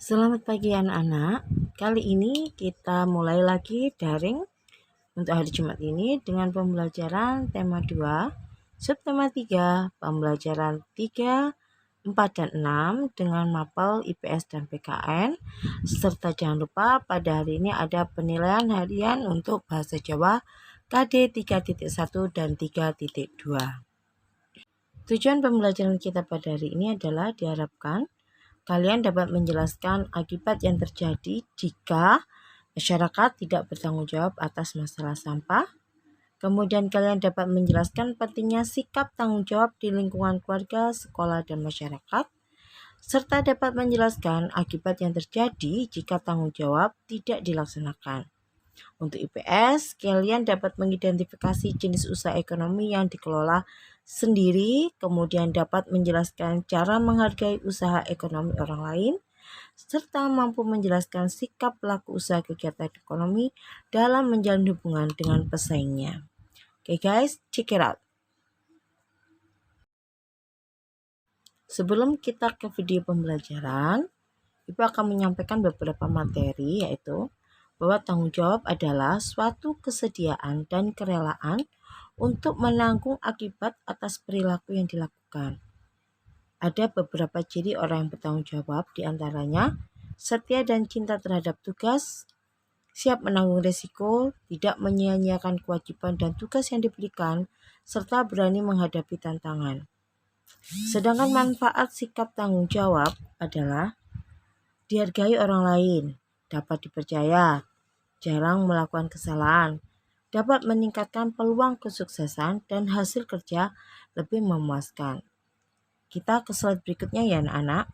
Selamat pagi anak-anak. Kali ini kita mulai lagi daring untuk hari Jumat ini dengan pembelajaran tema 2, subtema 3, pembelajaran 3, 4 dan 6 dengan mapel IPS dan PKN. Serta jangan lupa pada hari ini ada penilaian harian untuk bahasa Jawa KD 3.1 dan 3.2. Tujuan pembelajaran kita pada hari ini adalah diharapkan kalian dapat menjelaskan akibat yang terjadi jika masyarakat tidak bertanggung jawab atas masalah sampah. Kemudian kalian dapat menjelaskan pentingnya sikap tanggung jawab di lingkungan keluarga, sekolah, dan masyarakat. Serta dapat menjelaskan akibat yang terjadi jika tanggung jawab tidak dilaksanakan. Untuk IPS, kalian dapat mengidentifikasi jenis usaha ekonomi yang dikelola sendiri, kemudian dapat menjelaskan cara menghargai usaha ekonomi orang lain, serta mampu menjelaskan sikap pelaku usaha kegiatan ekonomi dalam menjalin hubungan dengan pesaingnya. Oke guys, check it out. Sebelum kita ke video pembelajaran, Ibu akan menyampaikan beberapa materi, yaitu bahwa tanggung jawab adalah suatu kesediaan dan kerelaan untuk menanggung akibat atas perilaku yang dilakukan. Ada beberapa ciri orang yang bertanggung jawab, diantaranya setia dan cinta terhadap tugas, siap menanggung risiko, tidak menyia-nyiakan kewajiban dan tugas yang diberikan, serta berani menghadapi tantangan. Sedangkan manfaat sikap tanggung jawab adalah dihargai orang lain, dapat dipercaya, jarang melakukan kesalahan, dapat meningkatkan peluang kesuksesan, dan hasil kerja lebih memuaskan. Kita ke slide berikutnya ya anak-anak.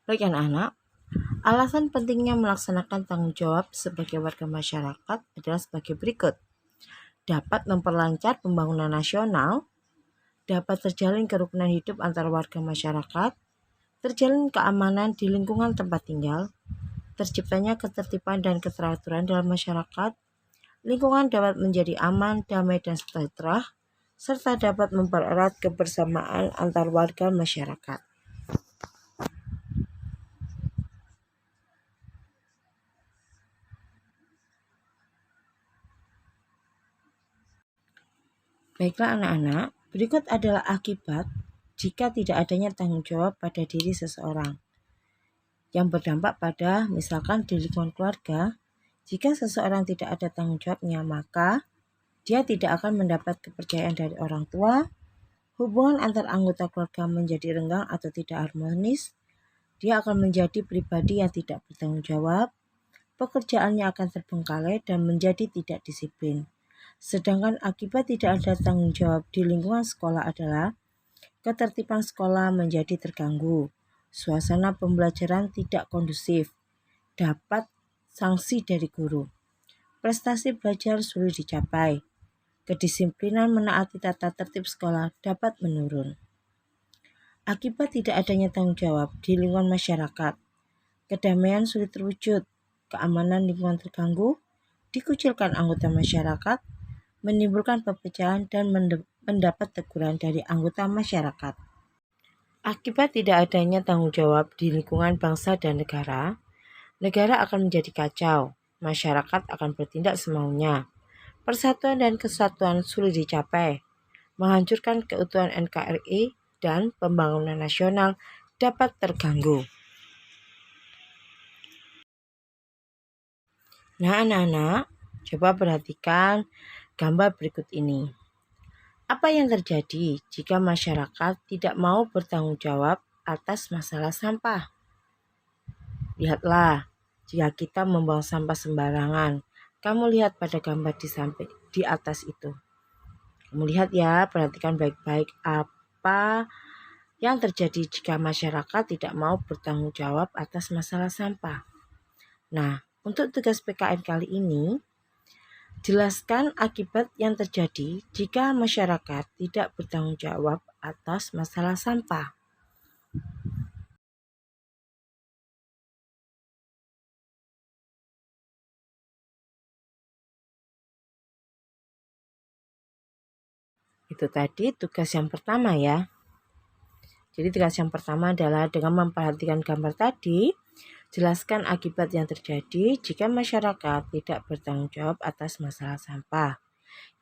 Baik anak-anak, alasan pentingnya melaksanakan tanggung jawab sebagai warga masyarakat adalah sebagai berikut. Dapat memperlancar pembangunan nasional, dapat terjalin kerukunan hidup antar warga masyarakat, terjalin keamanan di lingkungan tempat tinggal, terciptanya ketertiban dan keteraturan dalam masyarakat, lingkungan dapat menjadi aman, damai, dan sejahtera, serta dapat mempererat kebersamaan antar warga masyarakat. Baiklah anak-anak, berikut adalah akibat jika tidak adanya tanggung jawab pada diri seseorang yang berdampak pada misalkan di lingkungan keluarga. Jika seseorang tidak ada tanggung jawabnya, maka dia tidak akan mendapat kepercayaan dari orang tua, hubungan antar anggota keluarga menjadi renggang atau tidak harmonis, dia akan menjadi pribadi yang tidak bertanggung jawab, pekerjaannya akan terbengkalai dan menjadi tidak disiplin. Sedangkan akibat tidak ada tanggung jawab di lingkungan sekolah adalah ketertiban sekolah menjadi terganggu, suasana pembelajaran tidak kondusif, dapat sanksi dari guru, prestasi belajar sulit dicapai, kedisiplinan menaati tata tertib sekolah dapat menurun. Akibat tidak adanya tanggung jawab di lingkungan masyarakat, kedamaian sulit terwujud, keamanan lingkungan terganggu, dikucilkan anggota masyarakat, menimbulkan perpecahan dan mendapat teguran dari anggota masyarakat. Akibat tidak adanya tanggung jawab di lingkungan bangsa dan negara akan menjadi kacau, masyarakat akan bertindak semaunya, persatuan dan kesatuan sulit dicapai, menghancurkan keutuhan NKRI, dan pembangunan nasional dapat terganggu. Nah anak-anak, coba perhatikan gambar berikut ini. Apa yang terjadi jika masyarakat tidak mau bertanggung jawab atas masalah sampah? Lihatlah, jika kita membuang sampah sembarangan, kamu lihat pada gambar di atas itu. Kamu lihat ya, perhatikan baik-baik apa yang terjadi jika masyarakat tidak mau bertanggung jawab atas masalah sampah. Nah, untuk tugas PKN kali ini, jelaskan akibat yang terjadi jika masyarakat tidak bertanggung jawab atas masalah sampah. Itu tadi tugas yang pertama ya. Jadi tugas yang pertama adalah dengan memperhatikan gambar tadi, jelaskan akibat yang terjadi jika masyarakat tidak bertanggung jawab atas masalah sampah.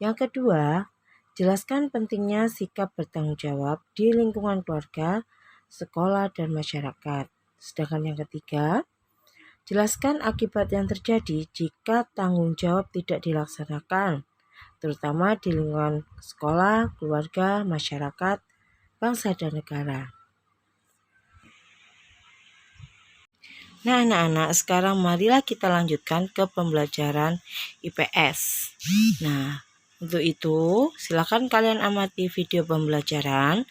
Yang kedua, jelaskan pentingnya sikap bertanggung jawab di lingkungan keluarga, sekolah, dan masyarakat. Sedangkan yang ketiga, jelaskan akibat yang terjadi jika tanggung jawab tidak dilaksanakan, terutama di lingkungan sekolah, keluarga, masyarakat, bangsa, dan negara. Nah, anak-anak, sekarang marilah kita lanjutkan ke pembelajaran IPS. Nah, untuk itu, silakan kalian amati video pembelajaran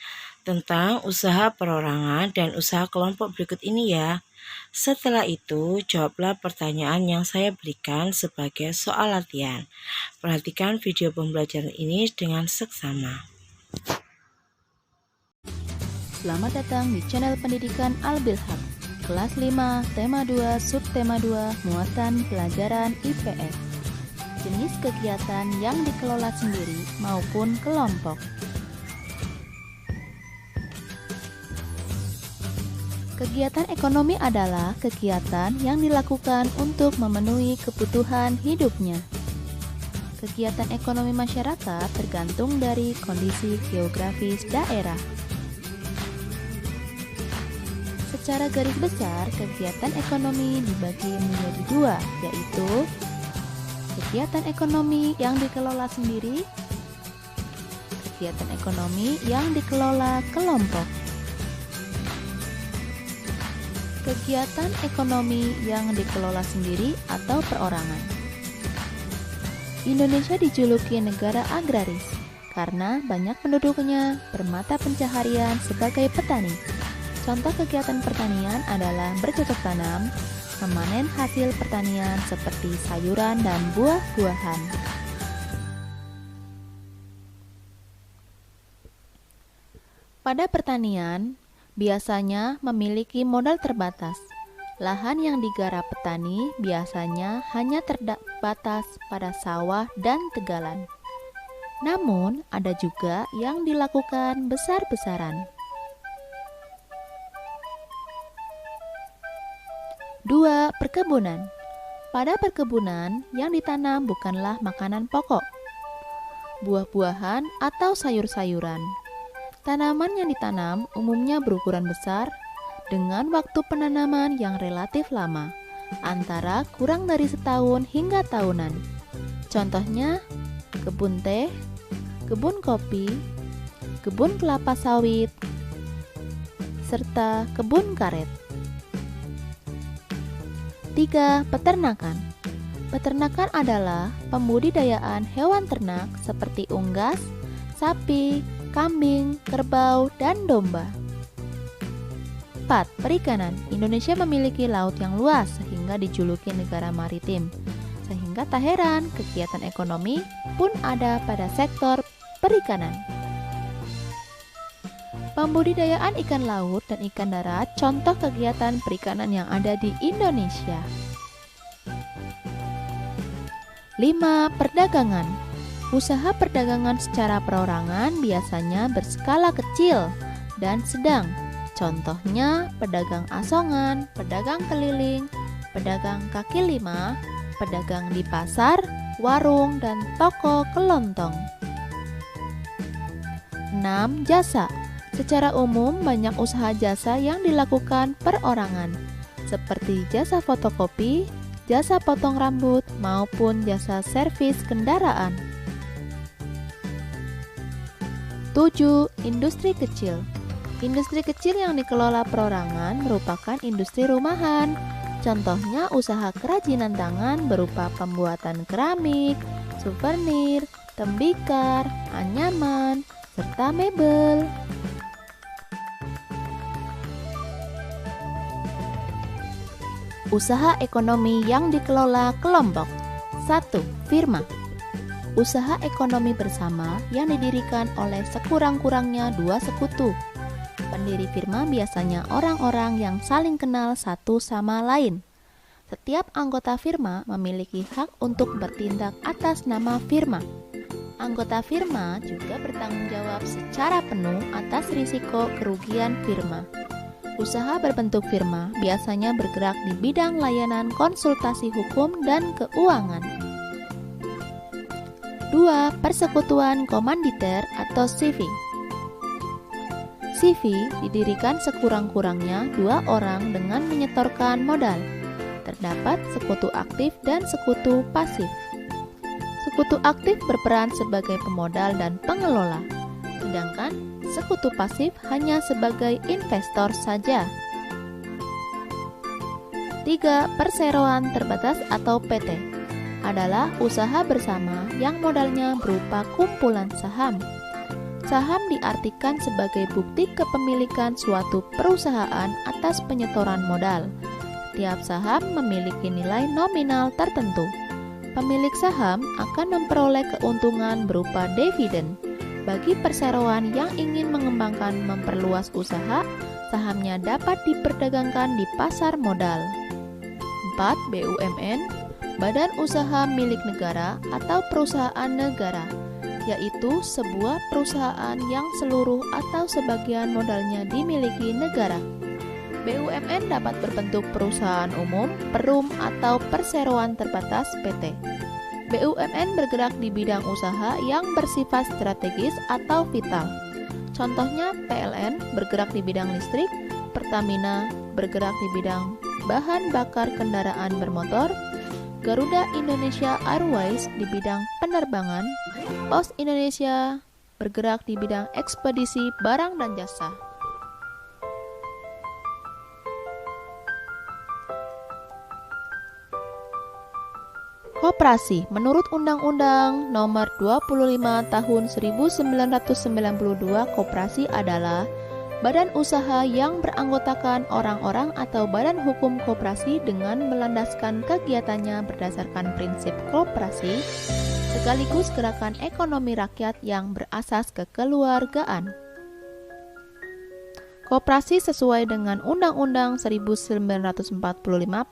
tentang usaha perorangan dan usaha kelompok berikut ini ya. Setelah itu, jawablah pertanyaan yang saya berikan sebagai soal latihan. Perhatikan video pembelajaran ini dengan seksama. Selamat datang di channel pendidikan Al-Bilhaq. Kelas 5, tema 2, subtema 2, muatan pelajaran IPS. Jenis kegiatan yang dikelola sendiri maupun kelompok. Kegiatan ekonomi adalah kegiatan yang dilakukan untuk memenuhi kebutuhan hidupnya. Kegiatan ekonomi masyarakat tergantung dari kondisi geografis daerah. Secara garis besar, kegiatan ekonomi dibagi menjadi dua, yaitu kegiatan ekonomi yang dikelola sendiri, kegiatan ekonomi yang dikelola kelompok. Kegiatan ekonomi yang dikelola sendiri atau perorangan. Indonesia dijuluki negara agraris karena banyak penduduknya bermata pencaharian sebagai petani. Contoh kegiatan pertanian adalah bercocok tanam, memanen hasil pertanian seperti sayuran dan buah-buahan. Pada pertanian, biasanya memiliki modal terbatas. Lahan yang digarap petani biasanya hanya terbatas pada sawah dan tegalan. Namun, ada juga yang dilakukan besar-besaran. 2. Perkebunan. Pada perkebunan, yang ditanam bukanlah makanan pokok, buah-buahan atau sayur-sayuran. Tanaman yang ditanam umumnya berukuran besar dengan waktu penanaman yang relatif lama, antara kurang dari setahun hingga tahunan. Contohnya, kebun teh, kebun kopi, kebun kelapa sawit, serta kebun karet. 3. Peternakan. Peternakan adalah pembudidayaan hewan ternak seperti unggas, sapi, kambing, kerbau, dan domba. 4. Perikanan. Indonesia memiliki laut yang luas sehingga dijuluki negara maritim. Sehingga tak heran kegiatan ekonomi pun ada pada sektor perikanan. Pembudidayaan ikan laut dan ikan darat contoh kegiatan perikanan yang ada di Indonesia. 5. Perdagangan. Usaha perdagangan secara perorangan biasanya berskala kecil dan sedang. Contohnya pedagang asongan, pedagang keliling, pedagang kaki lima, pedagang di pasar, warung, dan toko kelontong. 6. Jasa. Secara umum banyak usaha jasa yang dilakukan perorangan, seperti jasa fotokopi, jasa potong rambut, maupun jasa servis kendaraan. 7. Industri kecil. Industri kecil yang dikelola perorangan merupakan industri rumahan. Contohnya usaha kerajinan tangan berupa pembuatan keramik, souvenir, tembikar, anyaman, serta mebel. Usaha ekonomi yang dikelola kelompok. 1. Firma. Usaha ekonomi bersama yang didirikan oleh sekurang-kurangnya 2 sekutu. Pendiri firma biasanya orang-orang yang saling kenal satu sama lain. Setiap anggota firma memiliki hak untuk bertindak atas nama firma. Anggota firma juga bertanggung jawab secara penuh atas risiko kerugian firma. Usaha berbentuk firma biasanya bergerak di bidang layanan konsultasi hukum dan keuangan. 2. Persekutuan komanditer atau CV. CV didirikan sekurang-kurangnya 2 orang dengan menyetorkan modal. Terdapat sekutu aktif dan sekutu pasif. Sekutu aktif berperan sebagai pemodal dan pengelola, sedangkan sekutu pasif hanya sebagai investor saja. 3. Perseroan terbatas atau PT adalah usaha bersama yang modalnya berupa kumpulan saham. Saham diartikan sebagai bukti kepemilikan suatu perusahaan atas penyetoran modal. Tiap saham memiliki nilai nominal tertentu. Pemilik saham akan memperoleh keuntungan berupa dividen. Bagi perseroan yang ingin mengembangkan memperluas usaha, sahamnya dapat diperdagangkan di pasar modal. 4. BUMN, Badan Usaha Milik Negara atau Perusahaan Negara, yaitu sebuah perusahaan yang seluruh atau sebagian modalnya dimiliki negara. BUMN dapat berbentuk perusahaan umum, perum, atau perseroan terbatas PT. BUMN bergerak di bidang usaha yang bersifat strategis atau vital. Contohnya PLN bergerak di bidang listrik, Pertamina bergerak di bidang bahan bakar kendaraan bermotor, Garuda Indonesia Airways di bidang penerbangan, Pos Indonesia bergerak di bidang ekspedisi barang dan jasa. Koperasi menurut Undang-Undang Nomor 25 Tahun 1992, koperasi adalah badan usaha yang beranggotakan orang-orang atau badan hukum koperasi dengan melandaskan kegiatannya berdasarkan prinsip koperasi, sekaligus gerakan ekonomi rakyat yang berasas kekeluargaan. Koperasi sesuai dengan Undang-Undang 1945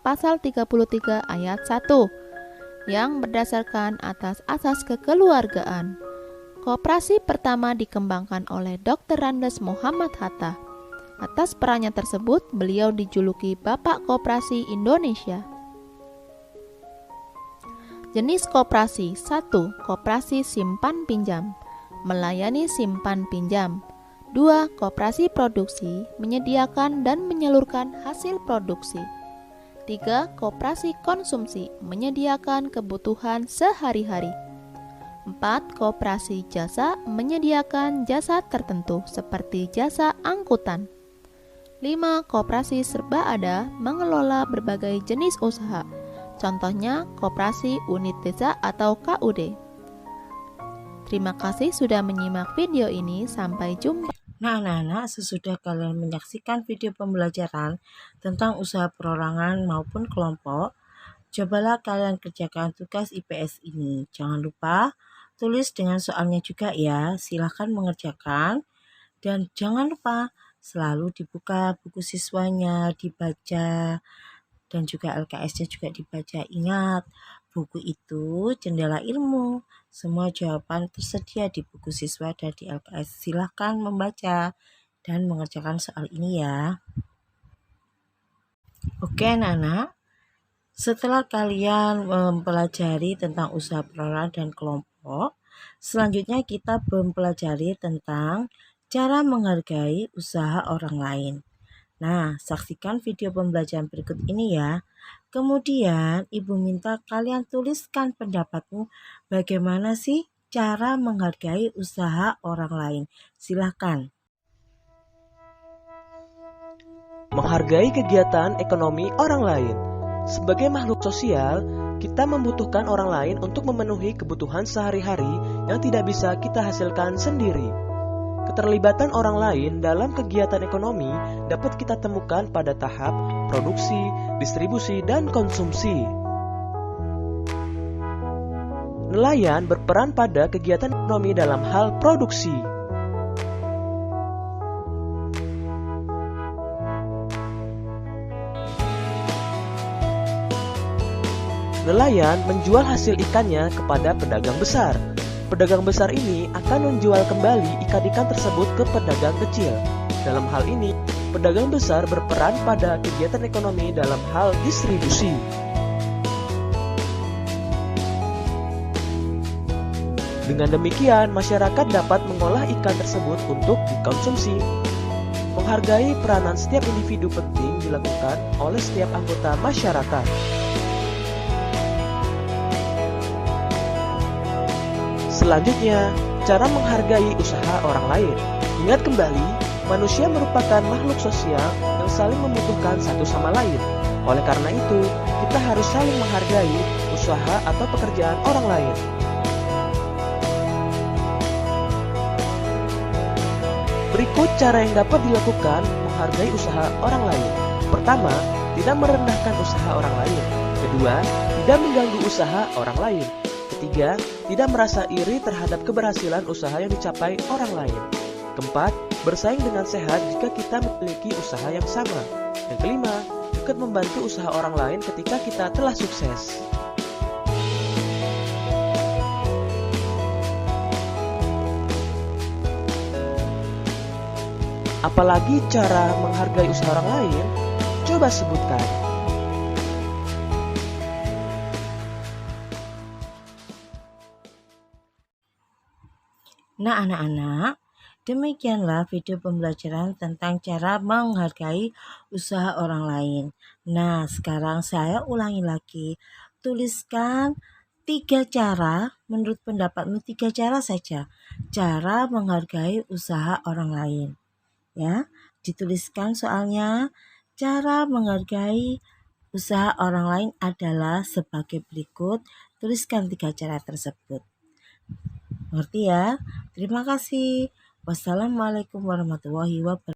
Pasal 33 Ayat 1 yang berdasarkan atas asas kekeluargaan. Koperasi pertama dikembangkan oleh Dr. Randes Muhammad Hatta. Atas perannya tersebut, beliau dijuluki Bapak Koperasi Indonesia. Jenis koperasi: 1. Koperasi simpan pinjam, melayani simpan pinjam. 2. Koperasi produksi, menyediakan dan menyalurkan hasil produksi. 3. Koperasi konsumsi, menyediakan kebutuhan sehari-hari. 4. Koperasi jasa, menyediakan jasa tertentu seperti jasa angkutan. 5. Koperasi serba ada, mengelola berbagai jenis usaha. Contohnya koperasi unit desa atau KUD. Terima kasih sudah menyimak video ini. Sampai jumpa. Nah, anak-anak, sesudah kalian menyaksikan video pembelajaran tentang usaha perorangan maupun kelompok, cobalah kalian kerjakan tugas IPS ini. Jangan lupa tulis dengan soalnya juga ya. Silahkan mengerjakan dan jangan lupa selalu dibuka buku siswanya, dibaca, dan juga LKS-nya juga dibaca. Ingat, buku itu jendela ilmu. Semua jawaban tersedia di buku siswa dan di LKS. Silahkan membaca dan mengerjakan soal ini ya. Oke anak-anak, setelah kalian mempelajari tentang usaha perorangan dan kelompok, selanjutnya kita mempelajari tentang cara menghargai usaha orang lain. Nah, saksikan video pembelajaran berikut ini ya. Kemudian, Ibu minta kalian tuliskan pendapatmu bagaimana sih cara menghargai usaha orang lain. Silahkan. Menghargai kegiatan ekonomi orang lain. Sebagai makhluk sosial, kita membutuhkan orang lain untuk memenuhi kebutuhan sehari-hari yang tidak bisa kita hasilkan sendiri. Keterlibatan orang lain dalam kegiatan ekonomi dapat kita temukan pada tahap produksi, distribusi, dan konsumsi. Nelayan berperan pada kegiatan ekonomi dalam hal produksi. Nelayan menjual hasil ikannya kepada pedagang besar. pedagang besar ini akan menjual kembali ikan-ikan tersebut ke pedagang kecil. Dalam hal ini, pedagang besar berperan pada kegiatan ekonomi dalam hal distribusi. Dengan demikian, masyarakat dapat mengolah ikan tersebut untuk dikonsumsi. Menghargai peranan setiap individu penting dilakukan oleh setiap anggota masyarakat. Selanjutnya, cara menghargai usaha orang lain. Ingat kembali, manusia merupakan makhluk sosial yang saling membutuhkan satu sama lain. Oleh karena itu, kita harus saling menghargai usaha atau pekerjaan orang lain. Berikut cara yang dapat dilakukan menghargai usaha orang lain. Pertama, tidak merendahkan usaha orang lain. Kedua, tidak mengganggu usaha orang lain. Ketiga, tidak merasa iri terhadap keberhasilan usaha yang dicapai orang lain. Keempat, bersaing dengan sehat jika kita memiliki usaha yang sama. Yang kelima, ikut membantu usaha orang lain ketika kita telah sukses. Apalagi cara menghargai usaha orang lain? Coba sebutkan. Nah, anak-anak, demikianlah video pembelajaran tentang cara menghargai usaha orang lain. Nah, sekarang saya ulangi lagi. Tuliskan 3 cara, menurut pendapatmu 3 cara saja, cara menghargai usaha orang lain. Ya, dituliskan soalnya. Cara menghargai usaha orang lain adalah sebagai berikut. Tuliskan 3 cara tersebut. Ngerti ya? Terima kasih. Wassalamualaikum warahmatullahi wabarakatuh.